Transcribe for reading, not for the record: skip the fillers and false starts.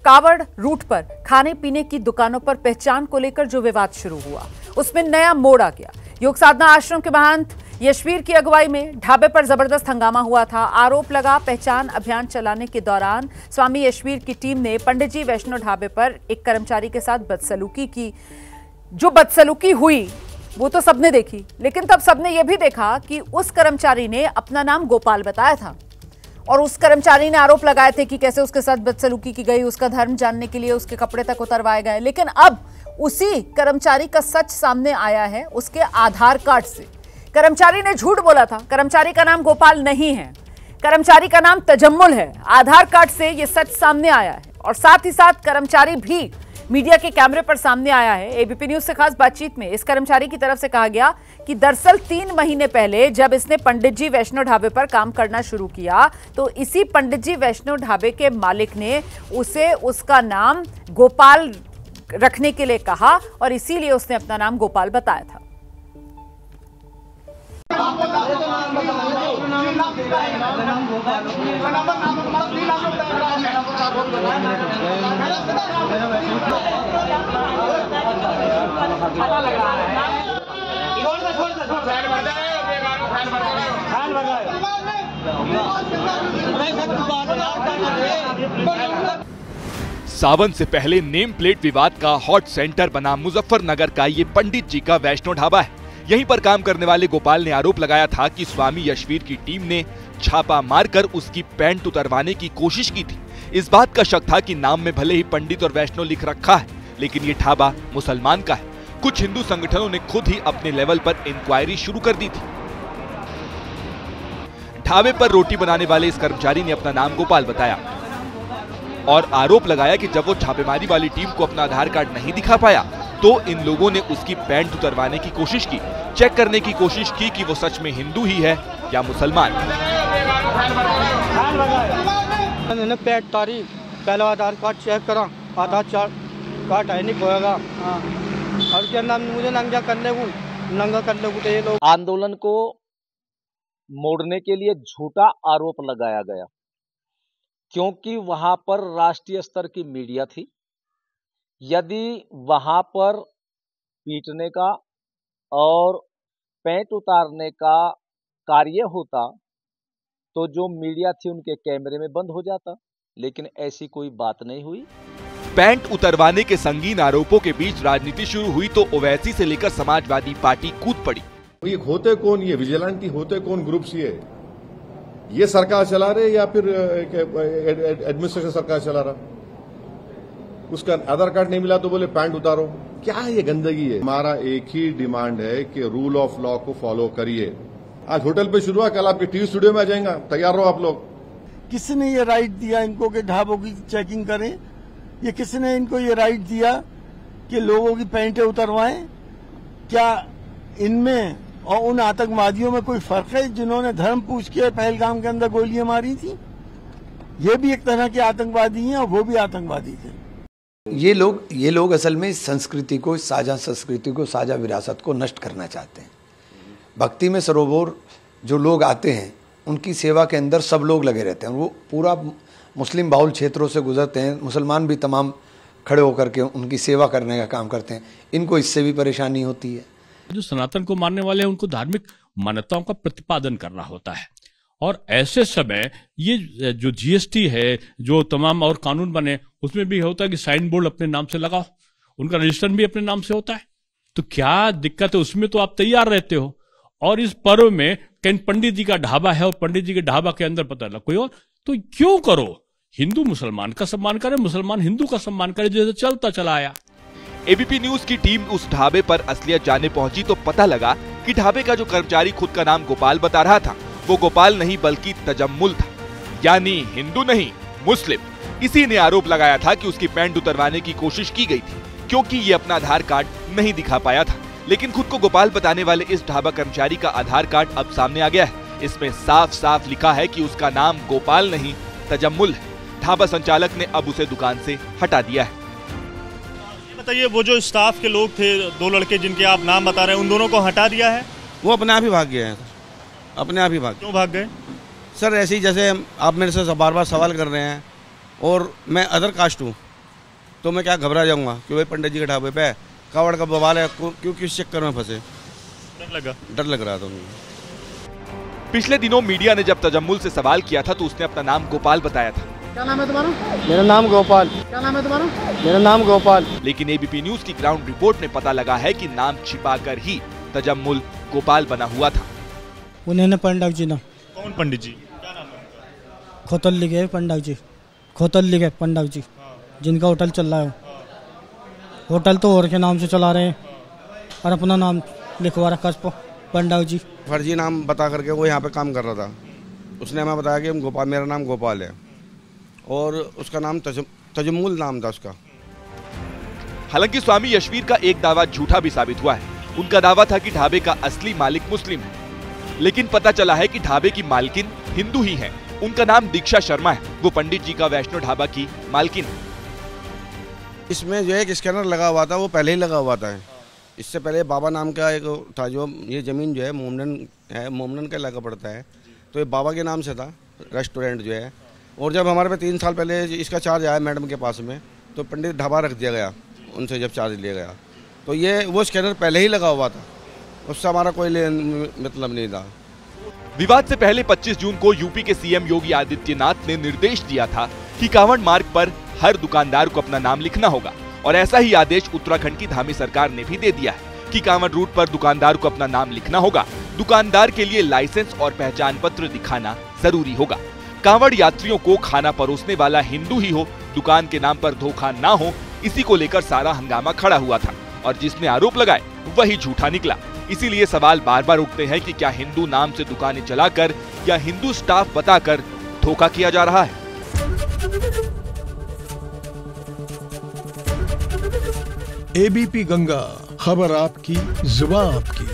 कावड़ रूट पर खाने पीने की दुकानों पर पहचान को लेकर जो विवाद शुरू हुआ, उसमें नया मोड़ आ गया। योग साधना आश्रम के महंत यशवीर की अगुवाई में ढाबे पर जबरदस्त हंगामा हुआ था। आरोप लगा, पहचान अभियान चलाने के दौरान स्वामी यशवीर की टीम ने पंडित जी वैष्णो ढाबे पर एक कर्मचारी के साथ बदसलूकी की। जो बदसलूकी हुई वो तो सबने देखी, लेकिन तब सबने यह भी देखा कि उस कर्मचारी ने अपना नाम गोपाल बताया था और उस कर्मचारी ने आरोप लगाए थे कि कैसे उसके साथ बदसलूकी की गई, उसका धर्म जानने के लिए उसके कपड़े तक उतरवाए गए। लेकिन अब उसी कर्मचारी का सच सामने आया है। उसके आधार कार्ड से कर्मचारी ने झूठ बोला था। कर्मचारी का नाम गोपाल नहीं है, कर्मचारी का नाम तजम्मुल है। आधार कार्ड से यह सच सामने आया है और साथ ही साथ कर्मचारी भी मीडिया के कैमरे पर सामने आया है। एबीपी न्यूज से खास बातचीत में इस कर्मचारी की तरफ से कहा गया कि दरअसल 3 महीने पहले जब इसने पंडित जी वैष्णो ढाबे पर काम करना शुरू किया तो इसी पंडित जी वैष्णो ढाबे के मालिक ने उसे उसका नाम गोपाल रखने के लिए कहा और इसीलिए उसने अपना नाम गोपाल बताया था। सावन से पहले नेम प्लेट विवाद का हॉट सेंटर बना मुजफ्फरनगर का ये पंडित जी का वैष्णो ढाबा है। यहीं पर काम करने वाले गोपाल ने आरोप लगाया था कि स्वामी यशवीर की टीम ने छापा मारकर उसकी पैंट उतरवाने की कोशिश की थी। इस बात का शक था कि नाम में भले ही पंडित और वैष्णो लिख रखा है, लेकिन ये ढाबा मुसलमान का है। कुछ हिंदू संगठनों ने खुद ही अपने लेवल पर इंक्वायरी शुरू कर दी थी। ढाबे पर रोटी बनाने वाले इस कर्मचारी ने अपना नाम गोपाल बताया और आरोप लगाया कि जब वो छापेमारी वाली टीम को अपना आधार कार्ड नहीं दिखा पाया तो इन लोगों ने उसकी पैंट उतरवाने की कोशिश की, चेक करने की कोशिश की कि वो सच में हिंदू ही है या मुसलमान। मैंने पैंट तारी, पहला आधार कार्ड चेक करा, आधार कार्ड है नहीं खोएगा और क्या नाम मुझे नंगा कर ले तो ये लोग आंदोलन को मोड़ने के लिए झूठा आरोप लगाया गया, क्योंकि वहां पर राष्ट्रीय स्तर की मीडिया थी। यदि वहां पर पीटने का और पैंट उतारने का कार्य होता तो जो मीडिया थी उनके कैमरे में बंद हो जाता, लेकिन ऐसी कोई बात नहीं हुई। पैंट उतरवाने के संगीन आरोपों के बीच राजनीति शुरू हुई तो ओवैसी से लेकर समाजवादी पार्टी कूद पड़ी। ये होते कौन, ये विजिलेंटी होते कौन ग्रुप्स, ये सरकार चला रहे या फिर एडमिनिस्ट्रेशन सरकार चला रहा? उसका आधार कार्ड नहीं मिला तो बोले पैंट उतारो। क्या ये गंदगी है? हमारा एक ही डिमांड है कि रूल ऑफ लॉ को फॉलो करिए। आज होटल पे शुरू हुआ, कल आपके टीवी स्टूडियो में आ जाएगा, तैयार रहो आप लोग। किसने ये राइट दिया इनको कि ढाबों की चेकिंग करें? ये किसने इनको ये राइट दिया कि लोगों की पैंटें उतरवाएं? क्या इनमें और उन आतंकवादियों में कोई फर्क है जिन्होंने धर्म पूछ के पहलगाम के अंदर गोलियां मारी थी? ये भी एक तरह के आतंकवादी हैं और वो भी आतंकवादी थे। ये लोग असल में संस्कृति को, साझा संस्कृति को, साझा विरासत को नष्ट करना चाहते हैं। भक्ति में सरोवर जो लोग आते हैं उनकी सेवा के अंदर सब लोग लगे रहते हैं। वो पूरा मुस्लिम बाहुल क्षेत्रों से गुजरते हैं, मुसलमान भी तमाम खड़े होकर के उनकी सेवा करने का काम करते हैं। इनको इससे भी परेशानी होती है। जो सनातन को मानने वाले हैं उनको धार्मिक मान्यताओं का प्रतिपादन करना होता है और ऐसे समय ये जो जीएसटी है, जो तमाम और कानून बने, उसमें भी होता है कि साइन बोर्ड अपने नाम से लगाओ, उनका रजिस्टर भी अपने नाम से होता है। तो क्या दिक्कत है? उसमें तो आप तैयार रहते हो। और इस पर्व में कहीं पंडित जी का ढाबा है और पंडित जी के ढाबा के अंदर पता लग कोई और, तो क्यों करो? हिंदू मुसलमान का सम्मान करे, मुसलमान हिंदू का सम्मान करे, जैसे चलता चला आया। एबीपी न्यूज की टीम उस ढाबे पर असलियत जानने पहुंची तो पता लगा कि ढाबे का जो कर्मचारी खुद का नाम गोपाल बता रहा था वो गोपाल नहीं बल्कि तजम्मुल था, यानी हिंदू नहीं मुस्लिम। इसी ने आरोप लगाया था कि उसकी पैंट उतरवाने की कोशिश की गई थी क्योंकि ये अपना आधार कार्ड नहीं दिखा पाया था। लेकिन खुद को गोपाल बताने वाले इस ढाबा कर्मचारी का आधार कार्ड अब सामने आ गया है। इसमें साफ साफ लिखा है कि उसका नाम गोपाल नहीं तजम्मुल है। ढाबा संचालक ने अब उसे दुकान से हटा दिया है। बताइए, वो जो स्टाफ के लोग थे, 2 लड़के जिनके आप नाम बता रहे हैं, उन दोनों को हटा दिया है? वो अपने आप ही भाग गए हैं। अपने आप ही भाग। क्यों भाग गए सर? ऐसे ही जैसे आप मेरे से बार बार सवाल कर रहे हैं और मैं अदर कास्ट हूँ तो मैं क्या घबरा जाऊंगा कि भाई पंडित जी के ढाबे पे कावड़ का बवाल है, क्यों किस चक्कर में फंसे? डर लग रहा था मुझे। पिछले दिनों मीडिया ने जब तजम्मुल से सवाल किया था तो उसने अपना नाम गोपाल बताया था। क्या नाम है तुम्हारा? मेरा नाम गोपाल। क्या नाम है तुम्हारा? मेरा नाम गोपाल। लेकिन एबीपी न्यूज की ग्राउंड रिपोर्ट में पता लगा है कि नाम छिपाकर ही तजम्मुल गोपाल बना हुआ था। उन्होंने पंडित जी ना। कौन पंडित जी? क्या नाम है? खोतल लिखे पंडित जी, खोतल लिखे पंडित जी, जिनका होटल चल रहा है। होटल तो और के नाम से चला रहे हैं और अपना नाम लिखवा रखा पंडित जी। फर्जी नाम बता करके वो यहाँ पे काम कर रहा था। उसने हमें बताया कि गोपाल, मेरा नाम गोपाल है और उसका नाम तजम्मुल नाम था उसका। हालांकि स्वामी यशवीर का एक दावा झूठा भी साबित हुआ है। उनका दावा था कि ढाबे का असली मालिक मुस्लिम है, लेकिन पता चला है कि ढाबे की मालकिन हिंदू ही है। उनका नाम दीक्षा शर्मा है। वो पंडित जी का वैष्णो ढाबा की मालकिन है। इसमें जो एक स्कैनर लगा हुआ था वो पहले ही लगा हुआ था। इससे पहले बाबा नाम का एक था, जो ये ज़मीन जो है मोमनन का इलाका पड़ता है, तो ये बाबा के नाम से था रेस्टोरेंट जो है। और जब हमारे पे 3 साल पहले इसका चार्ज आया मैडम के पास में, तो पंडित ढाबा रख दिया गया उनसे जब चार्ज लिया गया। तो ये वो स्कैनर पहले ही लगा हुआ था, उससे हमारा कोई मतलब नहीं था। विवाद से पहले 25 जून को यूपी के सीएम योगी आदित्यनाथ ने निर्देश दिया था कि कांवड़ मार्ग पर हर दुकानदार को अपना नाम लिखना होगा, और ऐसा ही आदेश उत्तराखंड की धामी सरकार ने भी दे दिया है कि कांवड़ रूट पर दुकानदार को अपना नाम लिखना होगा। दुकानदार के लिए लाइसेंस और पहचान पत्र दिखाना जरूरी होगा। कांवड़ यात्रियों को खाना परोसने वाला हिंदू ही हो, दुकान के नाम पर धोखा ना हो, इसी को लेकर सारा हंगामा खड़ा हुआ था और जिसने आरोप लगाए वही झूठा निकला। इसीलिए सवाल बार बार उठते हैं कि क्या हिंदू नाम से दुकानें चलाकर या हिंदू स्टाफ बताकर धोखा किया जा रहा है। एबीपी गंगा, खबर आपकी, जुबान आपकी।